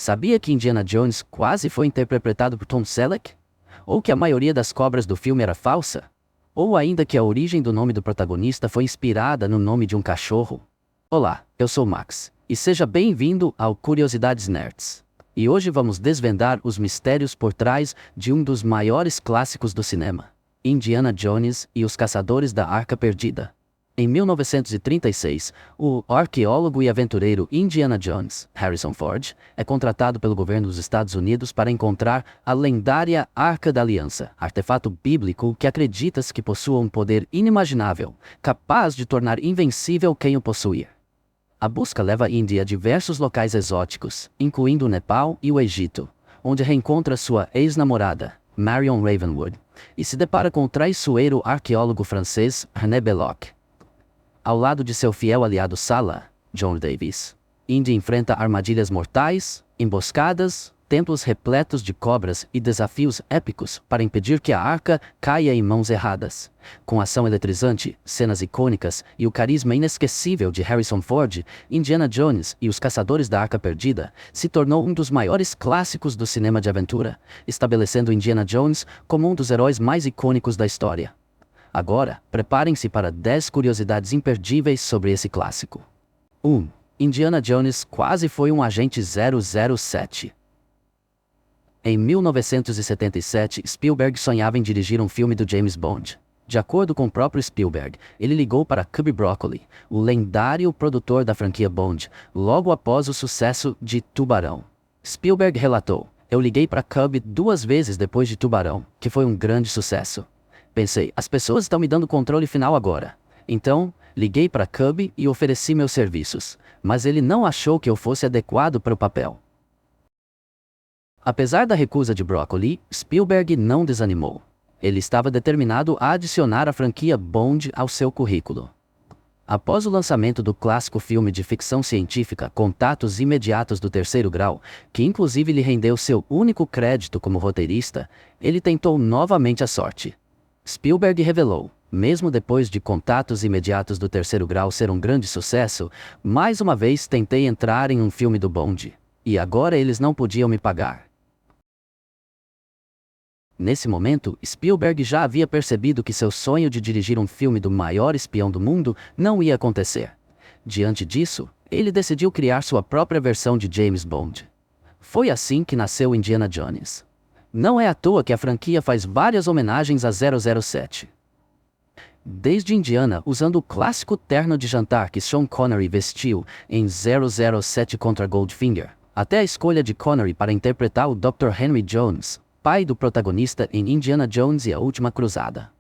Sabia que Indiana Jones quase foi interpretado por Tom Selleck? Ou que a maioria das cobras do filme era falsa? Ou ainda que a origem do nome do protagonista foi inspirada no nome de um cachorro? Olá, eu sou Max, e seja bem-vindo ao Curiosidades Nerds. E hoje vamos desvendar os mistérios por trás de um dos maiores clássicos do cinema, Indiana Jones e os Caçadores da Arca Perdida. Em 1936, o arqueólogo e aventureiro Indiana Jones, Harrison Ford, é contratado pelo governo dos Estados Unidos para encontrar a lendária Arca da Aliança, artefato bíblico que acredita-se que possua um poder inimaginável, capaz de tornar invencível quem o possuir. A busca leva Indy a diversos locais exóticos, incluindo o Nepal e o Egito, onde reencontra sua ex-namorada, Marion Ravenwood, e se depara com o traiçoeiro arqueólogo francês René Belloc. Ao lado de seu fiel aliado Sala, John Davis, Indy enfrenta armadilhas mortais, emboscadas, templos repletos de cobras e desafios épicos para impedir que a arca caia em mãos erradas. Com ação eletrizante, cenas icônicas e o carisma inesquecível de Harrison Ford, Indiana Jones e os Caçadores da Arca Perdida se tornou um dos maiores clássicos do cinema de aventura, estabelecendo Indiana Jones como um dos heróis mais icônicos da história. Agora, preparem-se para 10 curiosidades imperdíveis sobre esse clássico. 1. Indiana Jones quase foi um agente 007. Em 1977, Spielberg sonhava em dirigir um filme do James Bond. De acordo com o próprio Spielberg, ele ligou para Cubby Broccoli, o lendário produtor da franquia Bond, logo após o sucesso de Tubarão. Spielberg relatou: "Eu liguei para Cubby 2 vezes depois de Tubarão, que foi um grande sucesso. Pensei, as pessoas estão me dando o controle final agora. Então, liguei para Cubby e ofereci meus serviços, mas ele não achou que eu fosse adequado para o papel." Apesar da recusa de Broccoli, Spielberg não desanimou. Ele estava determinado a adicionar a franquia Bond ao seu currículo. Após o lançamento do clássico filme de ficção científica Contatos Imediatos do Terceiro Grau, que inclusive lhe rendeu seu único crédito como roteirista, ele tentou novamente a sorte. Spielberg revelou: "Mesmo depois de Contatos Imediatos do Terceiro Grau ser um grande sucesso, mais uma vez tentei entrar em um filme do Bond. E agora eles não podiam me pagar." Nesse momento, Spielberg já havia percebido que seu sonho de dirigir um filme do maior espião do mundo não ia acontecer. Diante disso, ele decidiu criar sua própria versão de James Bond. Foi assim que nasceu Indiana Jones. Não é à toa que a franquia faz várias homenagens a 007. Desde Indiana usando o clássico terno de jantar que Sean Connery vestiu em 007 contra Goldfinger, até a escolha de Connery para interpretar o Dr. Henry Jones, pai do protagonista em Indiana Jones e a Última Cruzada.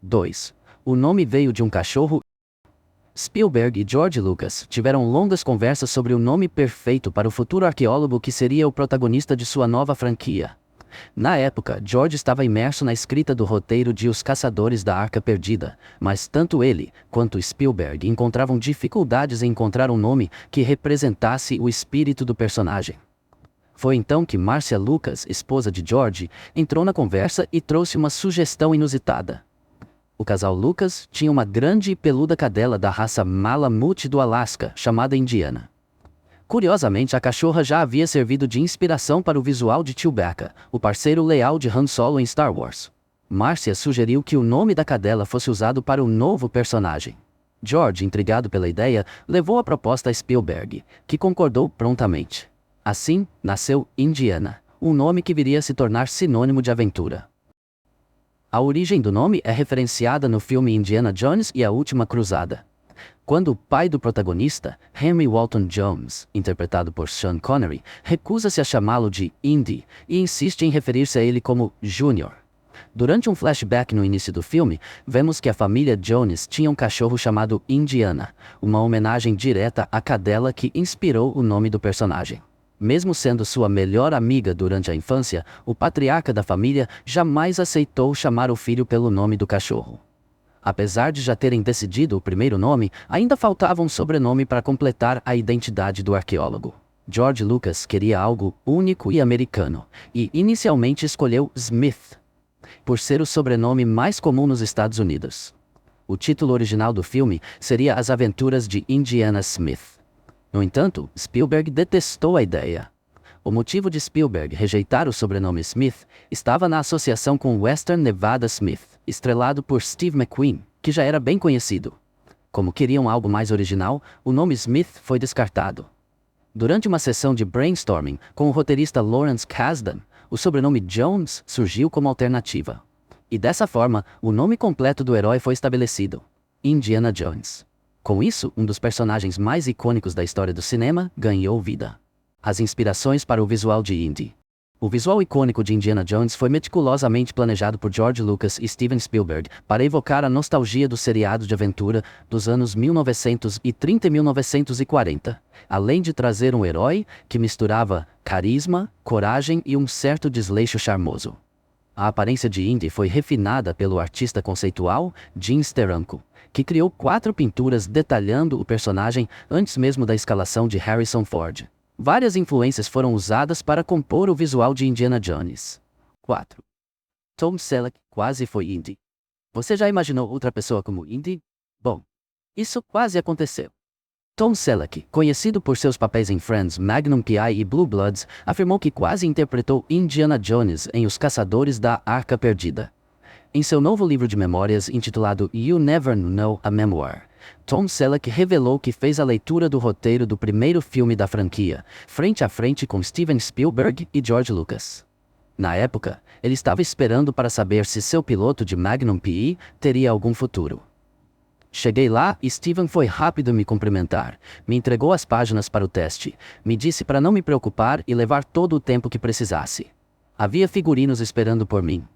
2. O nome veio de um cachorro. Spielberg e George Lucas tiveram longas conversas sobre o nome perfeito para o futuro arqueólogo que seria o protagonista de sua nova franquia. Na época, George estava imerso na escrita do roteiro de Os Caçadores da Arca Perdida, mas tanto ele quanto Spielberg encontravam dificuldades em encontrar um nome que representasse o espírito do personagem. Foi então que Marcia Lucas, esposa de George, entrou na conversa e trouxe uma sugestão inusitada. O casal Lucas tinha uma grande e peluda cadela da raça Malamute do Alasca, chamada Indiana. Curiosamente, a cachorra já havia servido de inspiração para o visual de Chewbacca, o parceiro leal de Han Solo em Star Wars. Marcia sugeriu que o nome da cadela fosse usado para o novo personagem. George, intrigado pela ideia, levou a proposta a Spielberg, que concordou prontamente. Assim, nasceu Indiana, um nome que viria a se tornar sinônimo de aventura. A origem do nome é referenciada no filme Indiana Jones e a Última Cruzada. Quando o pai do protagonista, Henry Walton Jones, interpretado por Sean Connery, recusa-se a chamá-lo de Indy e insiste em referir-se a ele como Junior. Durante um flashback no início do filme, vemos que a família Jones tinha um cachorro chamado Indiana, uma homenagem direta à cadela que inspirou o nome do personagem. Mesmo sendo sua melhor amiga durante a infância, o patriarca da família jamais aceitou chamar o filho pelo nome do cachorro. Apesar de já terem decidido o primeiro nome, ainda faltava um sobrenome para completar a identidade do arqueólogo. George Lucas queria algo único e americano, e inicialmente escolheu Smith, por ser o sobrenome mais comum nos Estados Unidos. O título original do filme seria As Aventuras de Indiana Smith. No entanto, Spielberg detestou a ideia. O motivo de Spielberg rejeitar o sobrenome Smith estava na associação com Western Nevada Smith, estrelado por Steve McQueen, que já era bem conhecido. Como queriam algo mais original, o nome Smith foi descartado. Durante uma sessão de brainstorming com o roteirista Lawrence Kasdan, o sobrenome Jones surgiu como alternativa. E dessa forma, o nome completo do herói foi estabelecido: Indiana Jones. Com isso, um dos personagens mais icônicos da história do cinema ganhou vida. As inspirações para o visual de Indy. O visual icônico de Indiana Jones foi meticulosamente planejado por George Lucas e Steven Spielberg para evocar a nostalgia do seriado de aventura dos anos 1930 e 1940, além de trazer um herói que misturava carisma, coragem e um certo desleixo charmoso. A aparência de Indy foi refinada pelo artista conceitual Gene Steranko, que criou 4 pinturas detalhando o personagem antes mesmo da escalação de Harrison Ford. Várias influências foram usadas para compor o visual de Indiana Jones. 4. Tom Selleck quase foi Indy. Você já imaginou outra pessoa como Indy? Bom, isso quase aconteceu. Tom Selleck, conhecido por seus papéis em Friends, Magnum P.I. e Blue Bloods, afirmou que quase interpretou Indiana Jones em Os Caçadores da Arca Perdida. Em seu novo livro de memórias intitulado You Never Know a Memoir, Tom Selleck revelou que fez a leitura do roteiro do primeiro filme da franquia, frente a frente com Steven Spielberg e George Lucas. Na época, ele estava esperando para saber se seu piloto de Magnum P.I. teria algum futuro. Cheguei lá e Steven foi rápido me cumprimentar, me entregou as páginas para o teste, me disse para não me preocupar e levar todo o tempo que precisasse. Havia figurinos esperando por mim.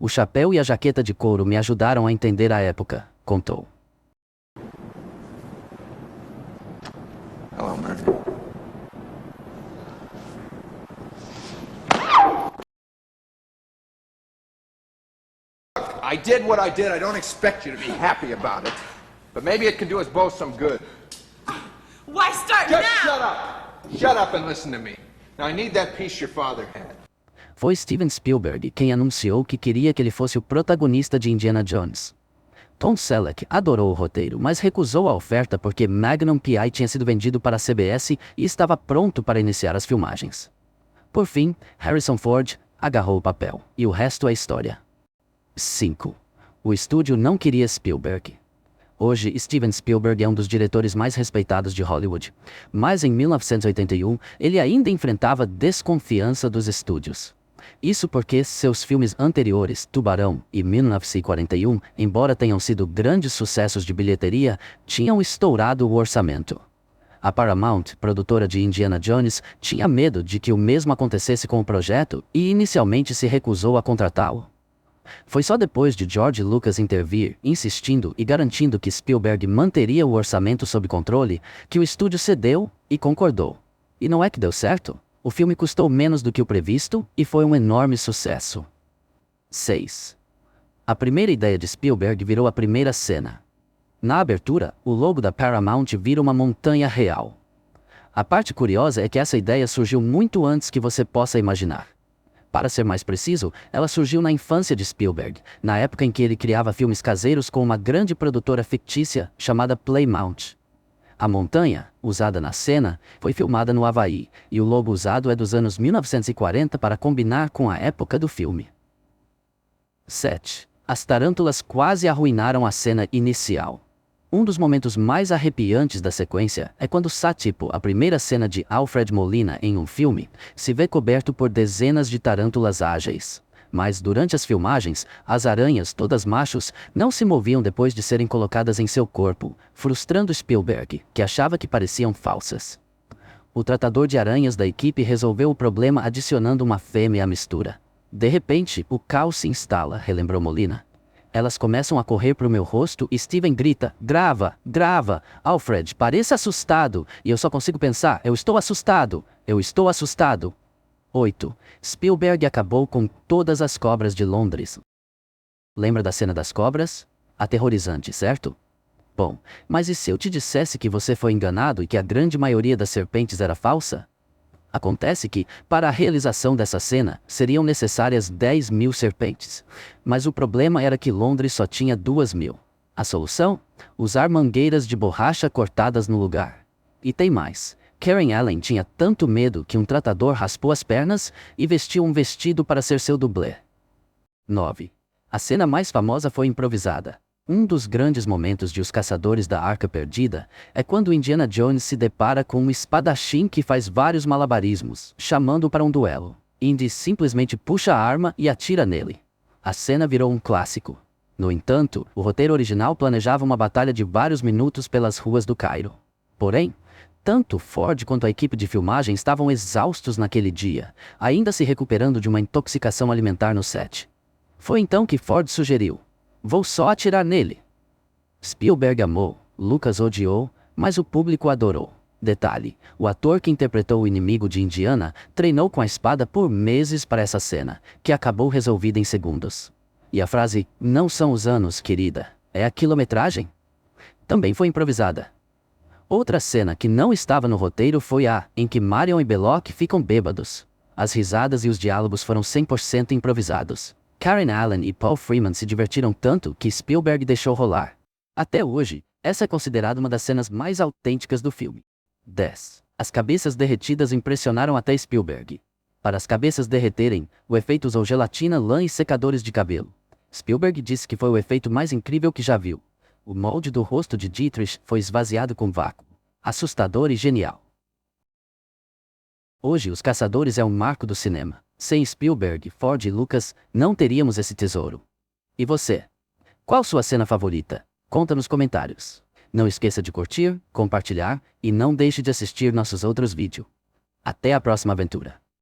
O chapéu e a jaqueta de couro me ajudaram a entender a época, contou. Hello, man. I did what I did. I don't expect you to be happy about it. But maybe it can do us both some good. Why start Just now? shut up. Shut up and listen to me. Now I need that piece your father had. Foi Steven Spielberg quem anunciou que queria que ele fosse o protagonista de Indiana Jones. Tom Selleck adorou o roteiro, mas recusou a oferta porque Magnum P.I. tinha sido vendido para a CBS e estava pronto para iniciar as filmagens. Por fim, Harrison Ford agarrou o papel, e o resto é história. 5. O estúdio não queria Spielberg. Hoje, Steven Spielberg é um dos diretores mais respeitados de Hollywood, mas em 1981 ele ainda enfrentava desconfiança dos estúdios. Isso porque seus filmes anteriores, Tubarão e 1941, embora tenham sido grandes sucessos de bilheteria, tinham estourado o orçamento. A Paramount, produtora de Indiana Jones, tinha medo de que o mesmo acontecesse com o projeto e inicialmente se recusou a contratá-lo. Foi só depois de George Lucas intervir, insistindo e garantindo que Spielberg manteria o orçamento sob controle, que o estúdio cedeu e concordou. E não é que deu certo? O filme custou menos do que o previsto e foi um enorme sucesso. 6. A primeira ideia de Spielberg virou a primeira cena. Na abertura, o logo da Paramount vira uma montanha real. A parte curiosa é que essa ideia surgiu muito antes que você possa imaginar. Para ser mais preciso, ela surgiu na infância de Spielberg, na época em que ele criava filmes caseiros com uma grande produtora fictícia chamada Playmount. A montanha, usada na cena, foi filmada no Havaí, e o logo usado é dos anos 1940 para combinar com a época do filme. 7. As tarântulas quase arruinaram a cena inicial. Um dos momentos mais arrepiantes da sequência é quando Satipo, a primeira cena de Alfred Molina em um filme, se vê coberto por dezenas de tarântulas ágeis. Mas durante as filmagens, as aranhas, todas machos, não se moviam depois de serem colocadas em seu corpo, frustrando Spielberg, que achava que pareciam falsas. O tratador de aranhas da equipe resolveu o problema adicionando uma fêmea à mistura. De repente, o caos se instala, relembrou Molina. Elas começam a correr para o meu rosto e Steven grita: grava, grava, Alfred, pareça assustado, e eu só consigo pensar: eu estou assustado, eu estou assustado. 8. Spielberg acabou com todas as cobras de Londres. Lembra da cena das cobras? Aterrorizante, certo? Bom, mas e se eu te dissesse que você foi enganado e que a grande maioria das serpentes era falsa? Acontece que, para a realização dessa cena, seriam necessárias 10.000 serpentes. Mas o problema era que Londres só tinha 2.000. A solução? Usar mangueiras de borracha cortadas no lugar. E tem mais. Karen Allen tinha tanto medo que um tratador raspou as pernas e vestiu um vestido para ser seu dublê. 9. A cena mais famosa foi improvisada. Um dos grandes momentos de Os Caçadores da Arca Perdida é quando Indiana Jones se depara com um espadachim que faz vários malabarismos, chamando para um duelo. Indy simplesmente puxa a arma e atira nele. A cena virou um clássico. No entanto, o roteiro original planejava uma batalha de vários minutos pelas ruas do Cairo. Porém, tanto Ford quanto a equipe de filmagem estavam exaustos naquele dia, ainda se recuperando de uma intoxicação alimentar no set. Foi então que Ford sugeriu: "Vou só atirar nele." Spielberg amou, Lucas odiou, mas o público adorou. Detalhe: o ator que interpretou o inimigo de Indiana treinou com a espada por meses para essa cena, que acabou resolvida em segundos. E a frase, "não são os anos, querida, é a quilometragem", também foi improvisada. Outra cena que não estava no roteiro foi a em que Marion e Belloc ficam bêbados. As risadas e os diálogos foram 100% improvisados. Karen Allen e Paul Freeman se divertiram tanto que Spielberg deixou rolar. Até hoje, essa é considerada uma das cenas mais autênticas do filme. 10. As cabeças derretidas impressionaram até Spielberg. Para as cabeças derreterem, o efeito usou gelatina, lã e secadores de cabelo. Spielberg disse que foi o efeito mais incrível que já viu. O molde do rosto de Dietrich foi esvaziado com vácuo. Assustador e genial. Hoje, Os Caçadores é um marco do cinema. Sem Spielberg, Ford e Lucas, não teríamos esse tesouro. E você? Qual sua cena favorita? Conta nos comentários. Não esqueça de curtir, compartilhar e não deixe de assistir nossos outros vídeos. Até a próxima aventura.